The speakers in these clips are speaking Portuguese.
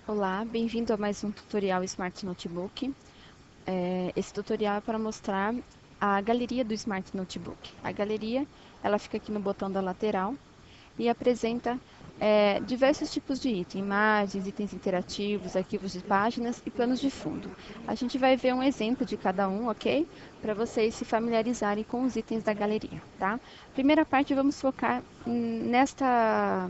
Olá, bem-vindo a mais um tutorial Smart Notebook. Esse tutorial é para mostrar a galeria do Smart Notebook. A galeria, ela fica aqui no botão da lateral e apresenta diversos tipos de itens, imagens, itens interativos, arquivos de páginas e planos de fundo. A gente vai ver um exemplo de cada um, ok? Para vocês se familiarizarem com os itens da galeria, tá? Primeira parte, vamos focar nesta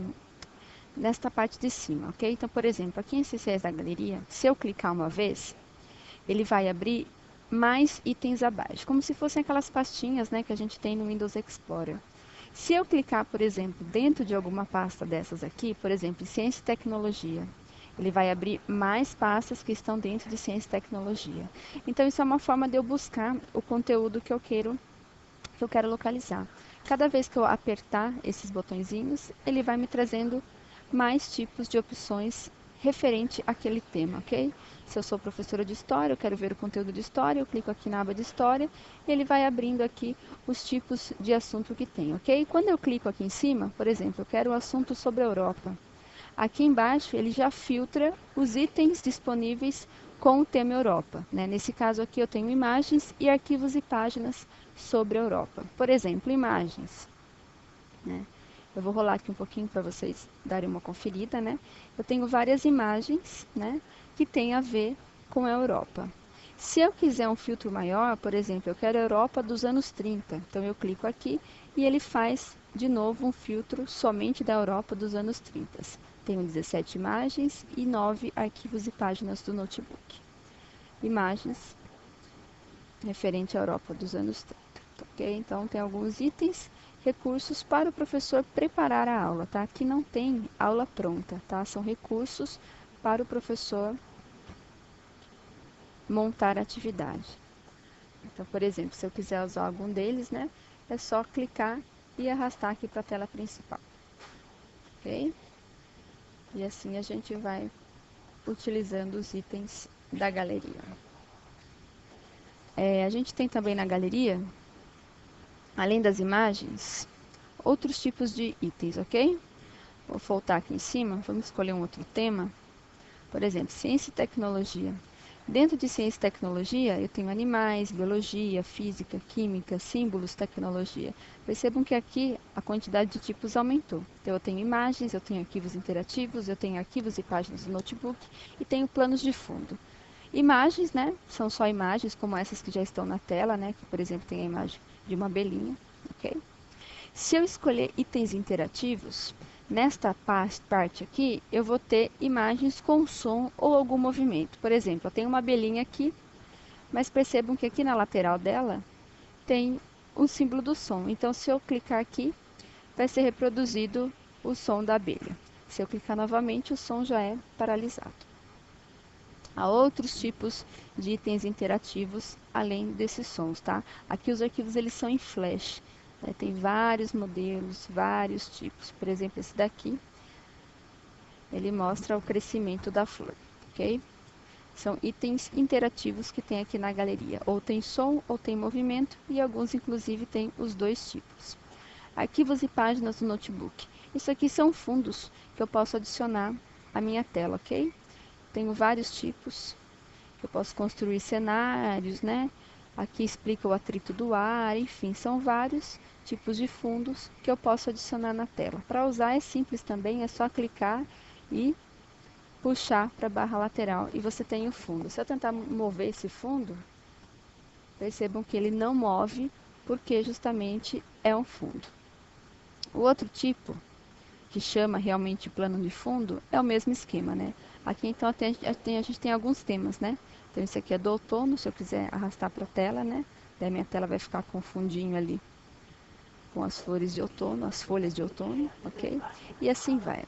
parte de cima, ok? Então, por exemplo, aqui em CCS da galeria, se eu clicar uma vez, ele vai abrir mais itens abaixo, como se fossem aquelas pastinhas, né, que a gente tem no Windows Explorer. Se eu clicar, por exemplo, dentro de alguma pasta dessas aqui, por exemplo, Ciência e Tecnologia, ele vai abrir mais pastas que estão dentro de Ciência e Tecnologia. Então, isso é uma forma de eu buscar o conteúdo que eu quero localizar. Cada vez que eu apertar esses botõezinhos, ele vai me trazendo mais tipos de opções referente àquele tema, ok? Se eu sou professora de história, eu quero ver o conteúdo de história, eu clico aqui na aba de história e ele vai abrindo aqui os tipos de assunto que tem, ok? Quando eu clico aqui em cima, por exemplo, eu quero o assunto sobre a Europa. Aqui embaixo ele já filtra os itens disponíveis com o tema Europa, né? Nesse caso aqui eu tenho imagens e arquivos e páginas sobre a Europa. Por exemplo, imagens, né? Eu vou rolar aqui um pouquinho para vocês darem uma conferida, né? Eu tenho várias imagens, né, que tem a ver com a Europa. Se eu quiser um filtro maior, por exemplo, eu quero a Europa dos anos 30, então eu clico aqui e ele faz de novo um filtro somente da Europa dos anos 30. Tenho 17 imagens e 9 arquivos e páginas do notebook. Imagens referente à Europa dos anos 30, ok? Então, tem alguns itens, recursos para o professor preparar a aula, tá? Aqui não tem aula pronta, tá? São recursos para o professor montar a atividade. Então, por exemplo, se eu quiser usar algum deles, né? É só clicar e arrastar aqui para a tela principal, ok? E assim a gente vai utilizando os itens da galeria. A gente tem também na galeria, além das imagens, outros tipos de itens, ok? Vou voltar aqui em cima, vamos escolher um outro tema. Por exemplo, ciência e tecnologia. Dentro de ciência e tecnologia, eu tenho animais, biologia, física, química, símbolos, tecnologia. Percebam que aqui a quantidade de tipos aumentou. Então, eu tenho imagens, eu tenho arquivos interativos, eu tenho arquivos e páginas do notebook e tenho planos de fundo. Imagens, né? São só imagens como essas que já estão na tela, né? Que, por exemplo, tem a imagem de uma abelhinha, ok? Se eu escolher itens interativos, nesta parte aqui, eu vou ter imagens com som ou algum movimento. Por exemplo, eu tenho uma abelhinha aqui, mas percebam que aqui na lateral dela tem o símbolo do som. Então, se eu clicar aqui, vai ser reproduzido o som da abelha. Se eu clicar novamente, o som já é paralisado. Há outros tipos de itens interativos além desses sons, tá? Aqui os arquivos eles são em flash, né? Tem vários modelos, vários tipos. Por exemplo, esse daqui, ele mostra o crescimento da flor, ok? São itens interativos que tem aqui na galeria. Ou tem som ou tem movimento e alguns inclusive têm os dois tipos. Arquivos e páginas do notebook. Isso aqui são fundos que eu posso adicionar à minha tela, ok? Tenho vários tipos. Eu posso construir cenários, né? Aqui explica o atrito do ar, enfim, são vários tipos de fundos que eu posso adicionar na tela. Para usar é simples também, é só clicar e puxar para a barra lateral e você tem o fundo. Se eu tentar mover esse fundo, percebam que ele não move porque justamente é um fundo. O outro tipo, que chama realmente plano de fundo, é o mesmo esquema, né? Aqui então a gente tem alguns temas, né? Então esse aqui é do outono, se eu quiser arrastar para a tela, né? Daí minha tela vai ficar com um fundinho ali com as flores de outono, as folhas de outono, ok? E assim vai.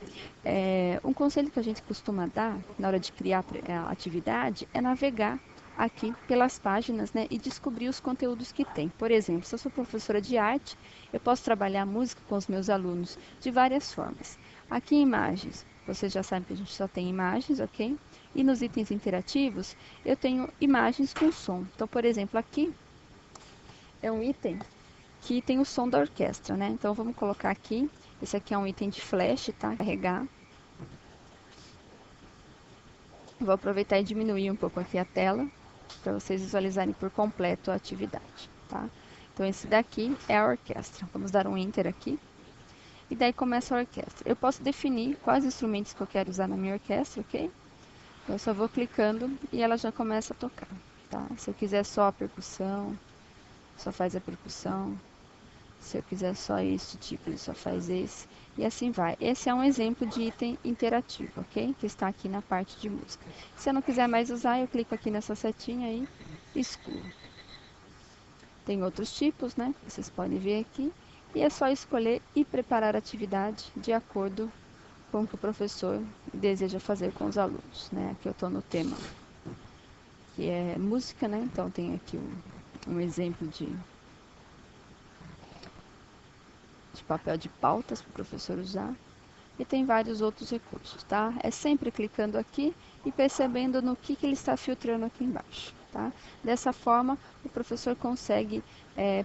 Um conselho que a gente costuma dar na hora de criar a atividade é navegar aqui pelas páginas, né, e descobrir os conteúdos que tem. Por exemplo, se eu sou professora de arte, eu posso trabalhar música com os meus alunos de várias formas. Aqui em imagens, vocês já sabem que a gente só tem imagens, ok? E nos itens interativos, eu tenho imagens com som. Então, por exemplo, aqui é um item que tem o som da orquestra, né? Então vamos colocar aqui. Esse aqui é um item de flash, tá? Carregar. Vou aproveitar e diminuir um pouco aqui a tela, para vocês visualizarem por completo a atividade, tá? Então, esse daqui é a orquestra. Vamos dar um Enter aqui. E daí começa a orquestra. Eu posso definir quais instrumentos que eu quero usar na minha orquestra, ok? Eu só vou clicando e ela já começa a tocar, tá? Se eu quiser só a percussão, só faz a percussão. Se eu quiser só este tipo, ele só faz esse. E assim vai. Esse é um exemplo de item interativo, ok? Que está aqui na parte de música. Se eu não quiser mais usar, eu clico aqui nessa setinha e excluo. Tem outros tipos, né? Vocês podem ver aqui. E é só escolher e preparar a atividade de acordo com o que o professor deseja fazer com os alunos, né? Aqui eu estou no tema, que é música, né? Então tem aqui um exemplo de papel de pautas para o professor usar. E tem vários outros recursos, tá? É sempre clicando aqui e percebendo no que ele está filtrando aqui embaixo, tá? Dessa forma, o professor consegue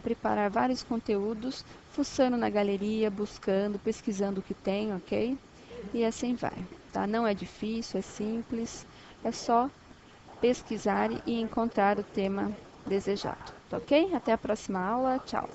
preparar vários conteúdos, fuçando na galeria, buscando, pesquisando o que tem, ok? E assim vai, tá? Não é difícil, é simples, é só pesquisar e encontrar o tema desejado, tá ok? Até a próxima aula, tchau!